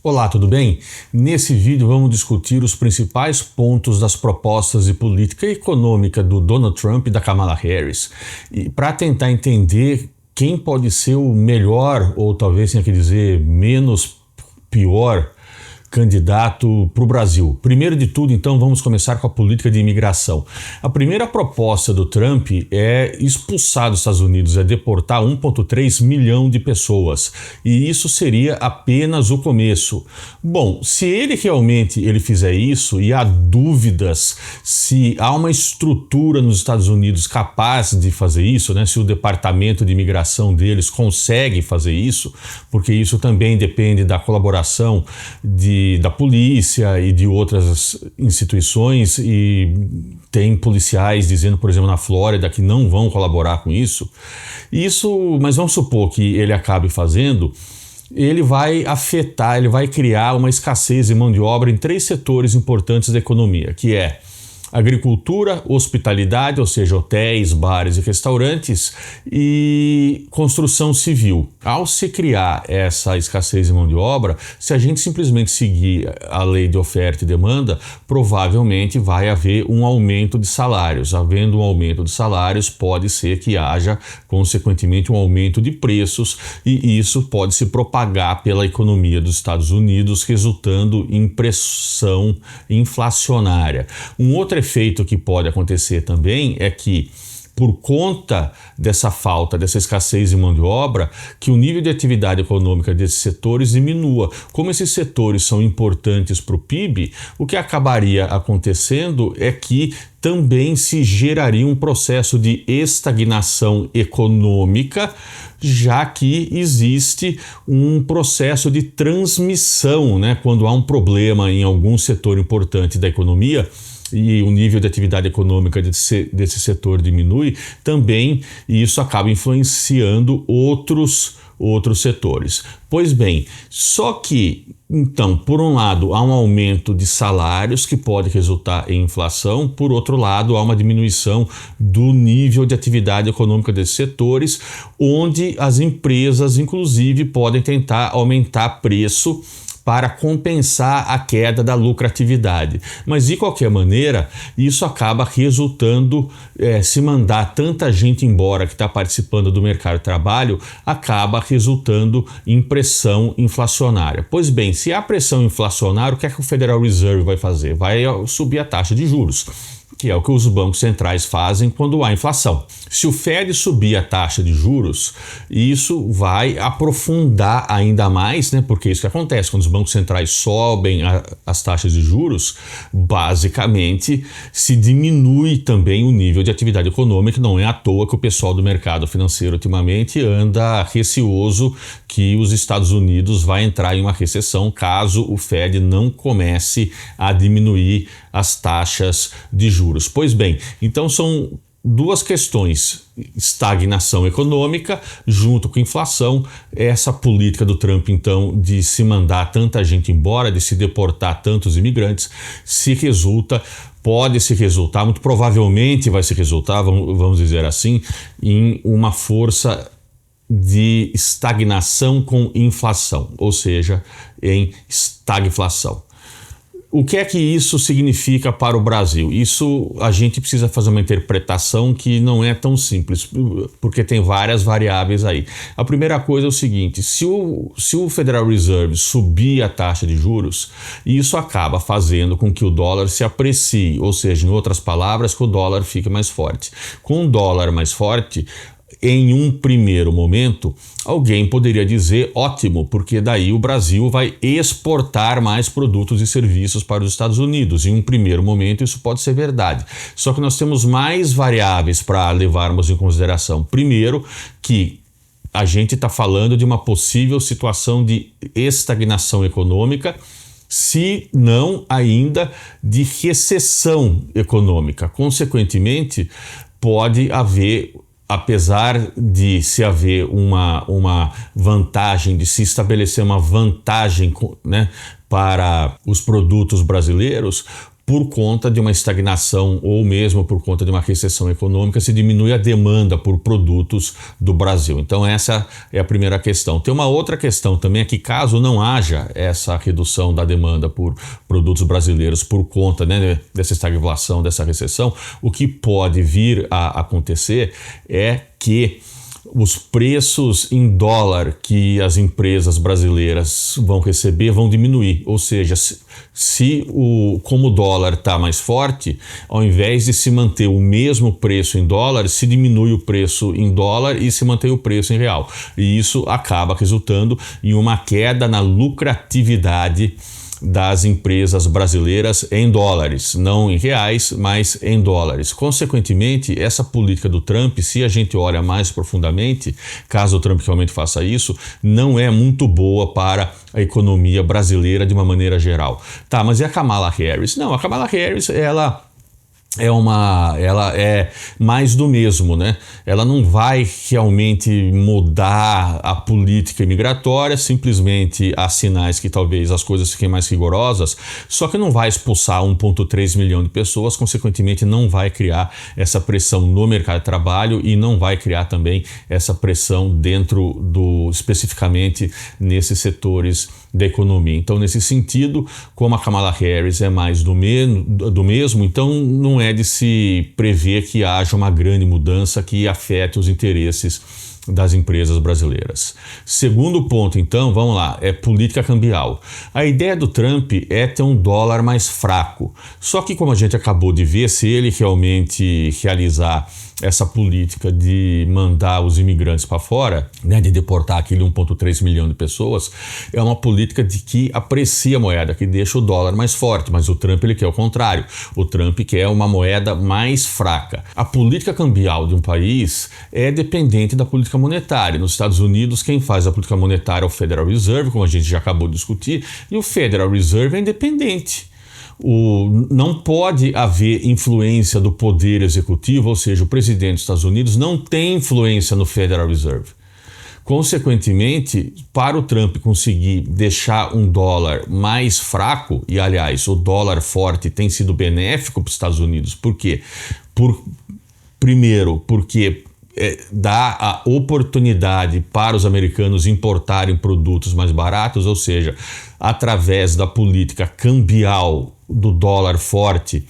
Olá, tudo bem? Nesse vídeo vamos discutir os principais pontos das propostas de política econômica do Donald Trump e da Kamala Harris, e para tentar entender quem pode ser o melhor, ou talvez tenha que dizer menos pior, candidato para o Brasil. Primeiro de tudo, então, vamos começar com a política de imigração. A primeira proposta do Trump é expulsar dos Estados Unidos, é deportar 1,3 milhão de pessoas. E isso seria apenas o começo. Bom, se ele realmente fizer isso, e há dúvidas se há uma estrutura nos Estados Unidos capaz de fazer isso, né? Se o departamento de imigração deles consegue fazer isso, porque isso também depende da colaboração da polícia e de outras instituições, e tem policiais dizendo, por exemplo, na Flórida, que não vão colaborar com isso. Mas vamos supor que ele acabe fazendo, ele vai afetar, ele vai criar uma escassez de mão de obra em 3 setores importantes da economia, que é agricultura, hospitalidade, ou seja, hotéis, bares e restaurantes, e construção civil. Ao se criar essa escassez de mão de obra, se a gente simplesmente seguir a lei de oferta e demanda, provavelmente vai haver um aumento de salários. Havendo um aumento de salários, pode ser que haja, consequentemente, um aumento de preços, e isso pode se propagar pela economia dos Estados Unidos, resultando em pressão inflacionária. Um outro efeito que pode acontecer também é que, por conta dessa falta, dessa escassez de mão de obra, que o nível de atividade econômica desses setores diminua. Como esses setores são importantes para o PIB, o que acabaria acontecendo é que também se geraria um processo de estagnação econômica, já que existe um processo de transmissão, né? Quando há um problema em algum setor importante da economia, e o nível de atividade econômica desse setor diminui, também isso acaba influenciando outros setores. Pois bem, só que, então, por um lado, há um aumento de salários que pode resultar em inflação, por outro lado, há uma diminuição do nível de atividade econômica desses setores, onde as empresas, inclusive, podem tentar aumentar preço para compensar a queda da lucratividade. Mas, de qualquer maneira, isso acaba resultando, se mandar tanta gente embora que está participando do mercado de trabalho, acaba resultando em pressão inflacionária. Pois bem, se há pressão inflacionária, o que é que o Federal Reserve vai fazer? Vai subir a taxa de juros, que é o que os bancos centrais fazem quando há inflação. Se o Fed subir a taxa de juros, isso vai aprofundar ainda mais, né? Porque isso que acontece, quando os bancos centrais sobem as taxas de juros, basicamente se diminui também o nível de atividade econômica. Não é à toa que o pessoal do mercado financeiro ultimamente anda receoso que os Estados Unidos vai entrar em uma recessão caso o Fed não comece a diminuir as taxas de juros. Pois bem, então são duas questões: estagnação econômica junto com inflação. Essa política do Trump, então, de se mandar tanta gente embora, de se deportar tantos imigrantes, pode se resultar, muito provavelmente vai se resultar, vamos dizer assim, em uma força de estagnação com inflação, ou seja, em estagflação. O que é que isso significa para o Brasil? Isso a gente precisa fazer uma interpretação que não é tão simples, porque tem várias variáveis aí. A primeira coisa é o seguinte: se o Federal Reserve subir a taxa de juros, isso acaba fazendo com que o dólar se aprecie, ou seja, em outras palavras, que o dólar fique mais forte. Com o dólar mais forte, em um primeiro momento, alguém poderia dizer ótimo, porque daí o Brasil vai exportar mais produtos e serviços para os Estados Unidos. Em um primeiro momento isso pode ser verdade. Só que nós temos mais variáveis para levarmos em consideração. Primeiro, que a gente está falando de uma possível situação de estagnação econômica, se não ainda de recessão econômica. Consequentemente, pode haver, apesar de se haver uma vantagem, de se estabelecer uma vantagem, né, para os produtos brasileiros, por conta de uma estagnação ou mesmo por conta de uma recessão econômica, se diminui a demanda por produtos do Brasil. Então essa é a primeira questão. Tem uma outra questão também, é que caso não haja essa redução da demanda por produtos brasileiros por conta, né, dessa estagflação, dessa recessão, o que pode vir a acontecer é que os preços em dólar que as empresas brasileiras vão receber vão diminuir, ou seja, como o dólar está mais forte, ao invés de se manter o mesmo preço em dólar, se diminui o preço em dólar e se mantém o preço em real. E isso acaba resultando em uma queda na lucratividade das empresas brasileiras em dólares, não em reais, mas em dólares. Consequentemente, essa política do Trump, se a gente olha mais profundamente, caso o Trump realmente faça isso, não é muito boa para a economia brasileira de uma maneira geral. Tá, mas e a Kamala Harris? Não, a Kamala Harris, ela é mais do mesmo, né? Ela não vai realmente mudar a política imigratória, simplesmente há sinais que talvez as coisas fiquem mais rigorosas, só que não vai expulsar 1,3 milhão de pessoas, consequentemente não vai criar essa pressão no mercado de trabalho e não vai criar também essa pressão especificamente nesses setores da economia. Então, nesse sentido, como a Kamala Harris é mais do mesmo, então não é de se prever que haja uma grande mudança que afete os interesses das empresas brasileiras. Segundo ponto, então, vamos lá, é política cambial. A ideia do Trump é ter um dólar mais fraco. Só que, como a gente acabou de ver, se ele realmente realizar essa política de mandar os imigrantes para fora, né, de deportar aquele 1,3 milhão de pessoas, é uma política de que aprecia a moeda, que deixa o dólar mais forte, mas o Trump ele quer o contrário. O Trump quer uma moeda mais fraca. A política cambial de um país é dependente da política monetária. Nos Estados Unidos, quem faz a política monetária é o Federal Reserve, como a gente já acabou de discutir, e o Federal Reserve é independente. Não pode haver influência do poder executivo, ou seja, o presidente dos Estados Unidos não tem influência no Federal Reserve. Consequentemente, para o Trump conseguir deixar um dólar mais fraco, e aliás, o dólar forte tem sido benéfico para os Estados Unidos, por quê? Primeiro, porque dá a oportunidade para os americanos importarem produtos mais baratos, ou seja, através da política cambial do dólar forte,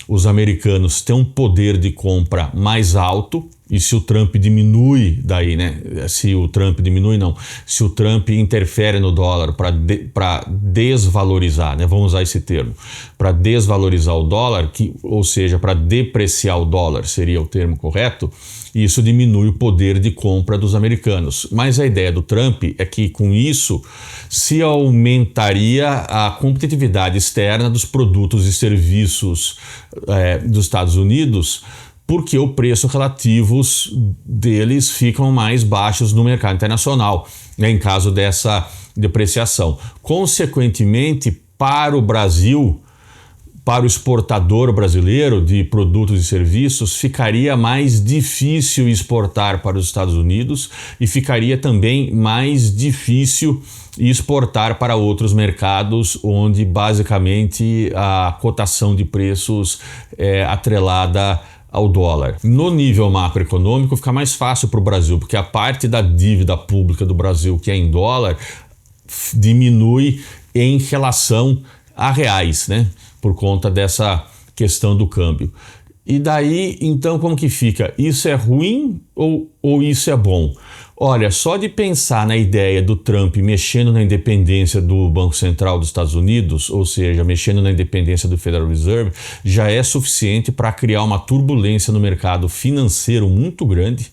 os americanos têm um poder de compra mais alto. E se o Trump diminui daí, né? Se o Trump interfere no dólar para desvalorizar, né? Vamos usar esse termo, para desvalorizar o dólar, ou seja, para depreciar o dólar seria o termo correto, isso diminui o poder de compra dos americanos. Mas a ideia do Trump é que com isso se aumentaria a competitividade externa dos produtos e serviços dos Estados Unidos, porque o preço relativos deles ficam mais baixos no mercado internacional, né, em caso dessa depreciação. Consequentemente, para o Brasil, para o exportador brasileiro de produtos e serviços, ficaria mais difícil exportar para os Estados Unidos e ficaria também mais difícil exportar para outros mercados onde basicamente a cotação de preços é atrelada ao dólar. No nível macroeconômico fica mais fácil para o Brasil, porque a parte da dívida pública do Brasil, que é em dólar, diminui em relação a reais, né? Por conta dessa questão do câmbio. E daí, então, como que fica? Isso é ruim ou isso é bom? Olha, só de pensar na ideia do Trump mexendo na independência do Banco Central dos Estados Unidos, ou seja, mexendo na independência do Federal Reserve, já é suficiente para criar uma turbulência no mercado financeiro muito grande,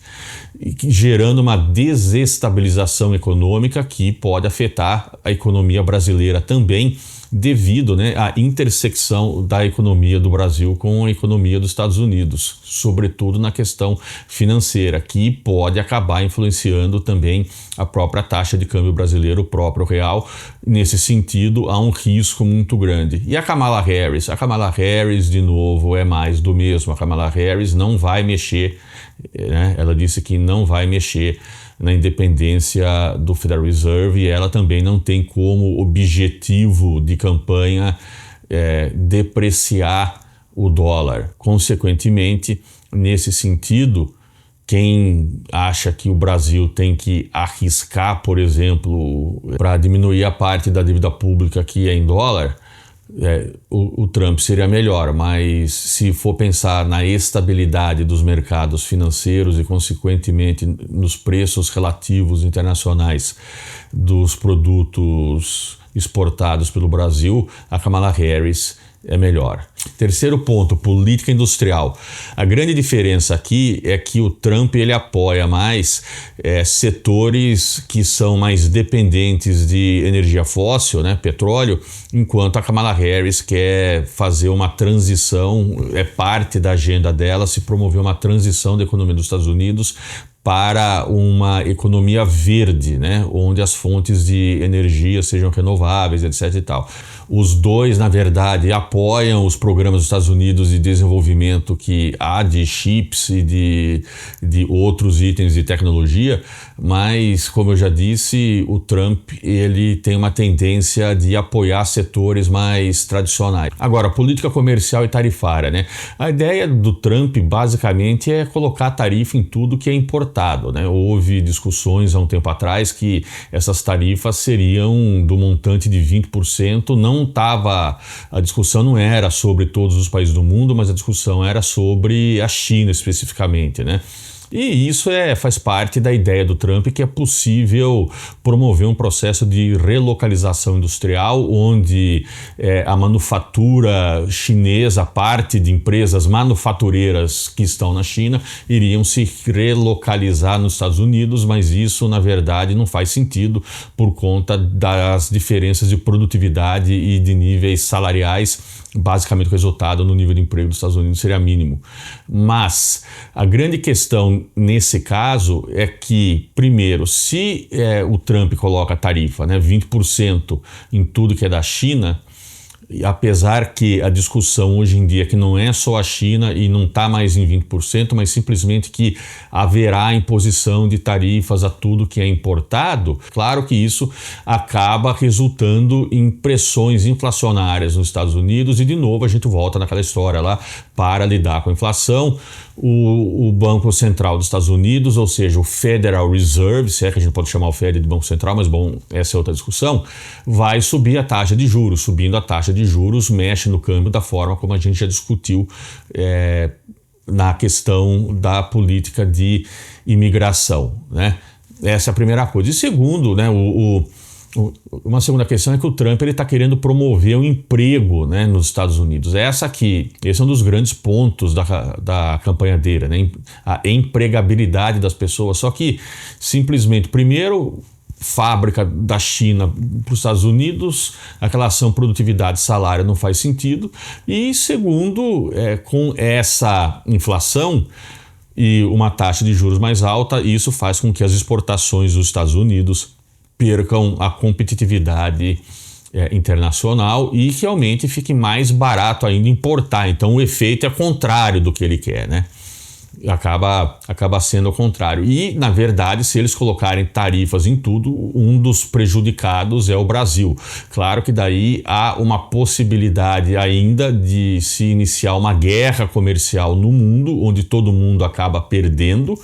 gerando uma desestabilização econômica que pode afetar a economia brasileira também, devido, né, à intersecção da economia do Brasil com a economia dos Estados Unidos, sobretudo na questão financeira, que pode acabar influenciando também a própria taxa de câmbio brasileiro, o próprio real. Nesse sentido, há um risco muito grande. E a Kamala Harris? A Kamala Harris, de novo, é mais do mesmo. A Kamala Harris não vai mexer, né? Ela disse que não vai mexer na independência do Federal Reserve, e ela também não tem como objetivo de campanha depreciar o dólar. Consequentemente, nesse sentido, quem acha que o Brasil tem que arriscar, por exemplo, para diminuir a parte da dívida pública que é em dólar, o Trump seria melhor, mas se for pensar na estabilidade dos mercados financeiros e, consequentemente, nos preços relativos internacionais dos produtos exportados pelo Brasil, a Kamala Harris é melhor. Terceiro ponto, política industrial. A grande diferença aqui é que o Trump ele apoia mais setores que são mais dependentes de energia fóssil, né, petróleo, enquanto a Kamala Harris quer fazer uma transição, é parte da agenda dela se promover uma transição da economia dos Estados Unidos para uma economia verde, né, onde as fontes de energia sejam renováveis, etc. e tal. Os dois, na verdade, apoiam os programas dos Estados Unidos de desenvolvimento que há de chips e de outros itens de tecnologia, mas, como eu já disse, o Trump ele tem uma tendência de apoiar setores mais tradicionais. Agora, política comercial e tarifária, né? A ideia do Trump, basicamente, é colocar tarifa em tudo que é importado, né? Houve discussões há um tempo atrás que essas tarifas seriam do montante de 20%, a discussão não era sobre todos os países do mundo, mas a discussão era sobre a China especificamente, né? E isso faz parte da ideia do Trump que é possível promover um processo de relocalização industrial onde a manufatura chinesa, parte de empresas manufatureiras que estão na China, iriam se relocalizar nos Estados Unidos, mas isso na verdade não faz sentido por conta das diferenças de produtividade e de níveis salariais. Basicamente o resultado no nível de emprego dos Estados Unidos seria mínimo. Mas a grande questão nesse caso é que, primeiro, se o Trump coloca a tarifa, né, 20% em tudo que é da China, apesar que a discussão hoje em dia é que não é só a China e não está mais em 20%, mas simplesmente que haverá imposição de tarifas a tudo que é importado, claro que isso acaba resultando em pressões inflacionárias nos Estados Unidos e, de novo, a gente volta naquela história lá para lidar com a inflação. O Banco Central dos Estados Unidos, ou seja, o Federal Reserve, se é que a gente pode chamar o Fed de Banco Central, mas bom, essa é outra discussão, vai subir a taxa de juros. Subindo a taxa de juros mexe no câmbio da forma como a gente já discutiu na questão da política de imigração, né? Essa é a primeira coisa. E segundo, né, uma segunda questão é que o Trump está querendo promover o emprego, né, nos Estados Unidos. Esse é um dos grandes pontos da campanha dele, né, a empregabilidade das pessoas. Só que simplesmente, primeiro, fábrica da China para os Estados Unidos, a relação produtividade-salário não faz sentido. E segundo, com essa inflação e uma taxa de juros mais alta, isso faz com que as exportações dos Estados Unidos percam a competitividade internacional e realmente fique mais barato ainda importar. Então o efeito é contrário do que ele quer, né? Acaba sendo o contrário. E, na verdade, se eles colocarem tarifas em tudo, um dos prejudicados é o Brasil. Claro que daí há uma possibilidade ainda de se iniciar uma guerra comercial no mundo, onde todo mundo acaba perdendo.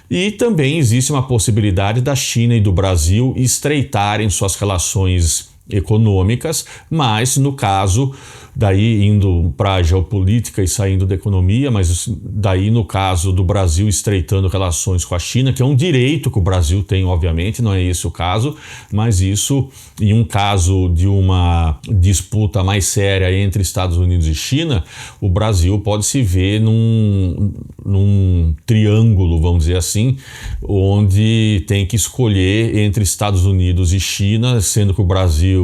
E também existe uma possibilidade da China e do Brasil estreitarem suas relações econômicas, mas no caso, daí indo para a geopolítica e saindo da economia, mas daí no caso do Brasil estreitando relações com a China, que é um direito que o Brasil tem, obviamente, não é esse o caso, mas isso em um caso de uma disputa mais séria entre Estados Unidos e China, o Brasil pode se ver num triângulo, vamos dizer assim, onde tem que escolher entre Estados Unidos e China, sendo que o Brasil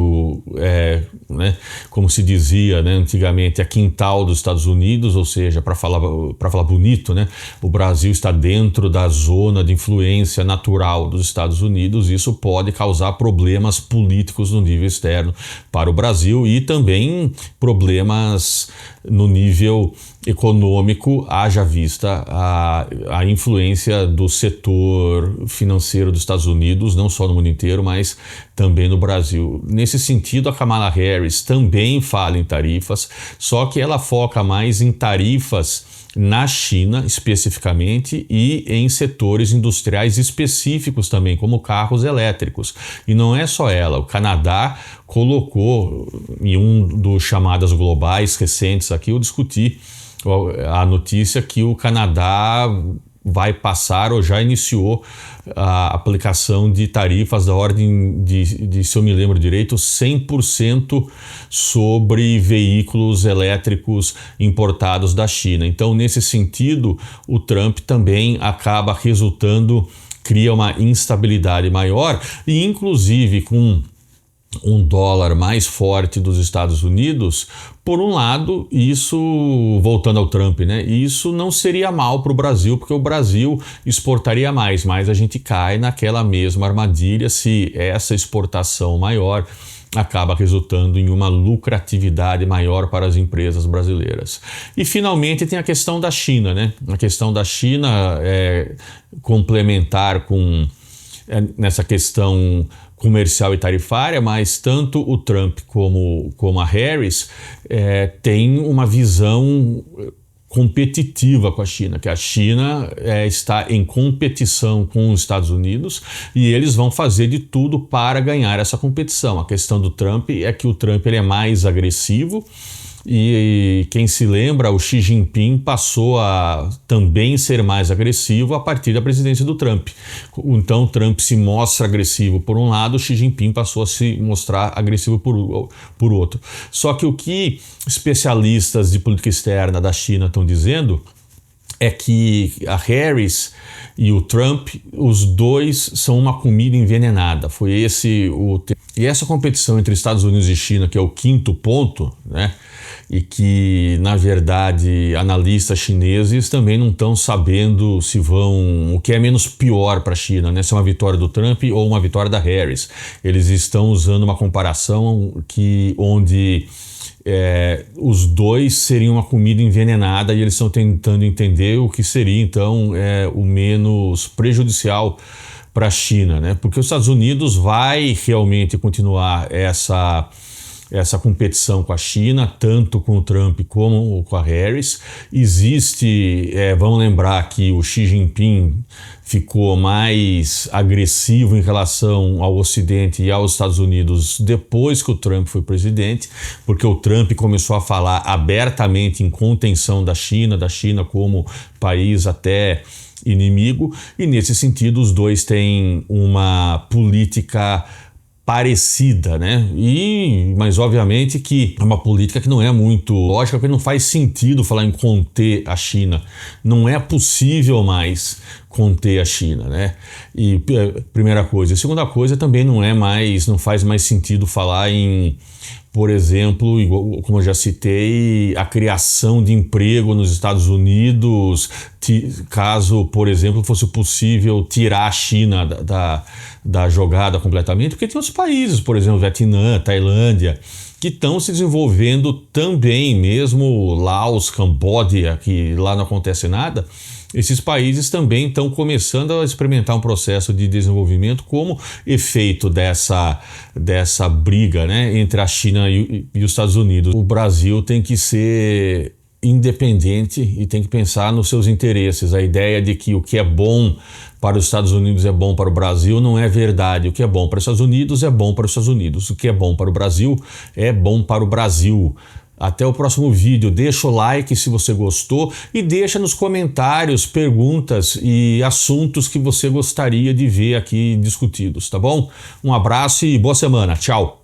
né, como se dizia, né, antigamente, a quintal dos Estados Unidos, ou seja, para falar bonito, né, o Brasil está dentro da zona de influência natural dos Estados Unidos. Isso pode causar problemas políticos no nível externo para o Brasil e também problemas no nível econômico, haja vista a influência do setor financeiro dos Estados Unidos, não só no mundo inteiro, mas também no Brasil. Nesse sentido, a Kamala Harris também fala em tarifas, só que ela foca mais em tarifas na China, especificamente, e em setores industriais específicos também, como carros elétricos. E não é só ela, o Canadá colocou em um dos chamadas globais recentes aqui, eu discuti a notícia que o Canadá vai passar ou já iniciou a aplicação de tarifas da ordem de, se eu me lembro direito, 100% sobre veículos elétricos importados da China. Então, nesse sentido, o Trump também acaba cria uma instabilidade maior e, inclusive, com um dólar mais forte dos Estados Unidos, por um lado, isso, voltando ao Trump, né? Isso não seria mal para o Brasil, porque o Brasil exportaria mais, mas a gente cai naquela mesma armadilha se essa exportação maior acaba resultando em uma lucratividade maior para as empresas brasileiras. E finalmente tem a questão da China, né? A questão da China é complementar nessa questão comercial e tarifária, mas tanto o Trump como a Harris têm uma visão competitiva com a China, que a China está em competição com os Estados Unidos e eles vão fazer de tudo para ganhar essa competição. A questão do Trump é que o Trump ele é mais agressivo. E quem se lembra, o Xi Jinping passou a também ser mais agressivo a partir da presidência do Trump. Então, o Trump se mostra agressivo por um lado, o Xi Jinping passou a se mostrar agressivo por outro. Só que o que especialistas de política externa da China estão dizendo é que a Harris e o Trump, os dois são uma comida envenenada. Foi esse E essa competição entre Estados Unidos e China, que é o quinto ponto, né? E que, na verdade, analistas chineses também não estão sabendo o que é menos pior para a China, né? Se é uma vitória do Trump ou uma vitória da Harris. Eles estão usando uma comparação onde os dois seriam uma comida envenenada e eles estão tentando entender o que seria, então, o menos prejudicial para a China, né? Porque os Estados Unidos vai realmente continuar essa competição com a China, tanto com o Trump como com a Harris. Vamos lembrar que o Xi Jinping ficou mais agressivo em relação ao Ocidente e aos Estados Unidos depois que o Trump foi presidente, porque o Trump começou a falar abertamente em contenção da China como país até inimigo, e nesse sentido os dois têm uma política parecida, né? Mas obviamente que é uma política que não é muito lógica, porque não faz sentido falar em conter a China. Não é possível mais conter a China, né? E primeira coisa. E segunda coisa, também não faz mais sentido falar em, por exemplo, como eu já citei, a criação de emprego nos Estados Unidos, caso, por exemplo, fosse possível tirar a China da jogada completamente, porque tem outros países, por exemplo, Vietnã, Tailândia, que estão se desenvolvendo também, mesmo Laos, Camboja, que lá não acontece nada. Esses países também estão começando a experimentar um processo de desenvolvimento como efeito dessa briga, né, entre a China e os Estados Unidos. O Brasil tem que ser independente e tem que pensar nos seus interesses. A ideia de que o que é bom para os Estados Unidos é bom para o Brasil não é verdade. O que é bom para os Estados Unidos é bom para os Estados Unidos. O que é bom para o Brasil é bom para o Brasil. Até o próximo vídeo. Deixa o like se você gostou e deixa nos comentários perguntas e assuntos que você gostaria de ver aqui discutidos, tá bom? Um abraço e boa semana. Tchau!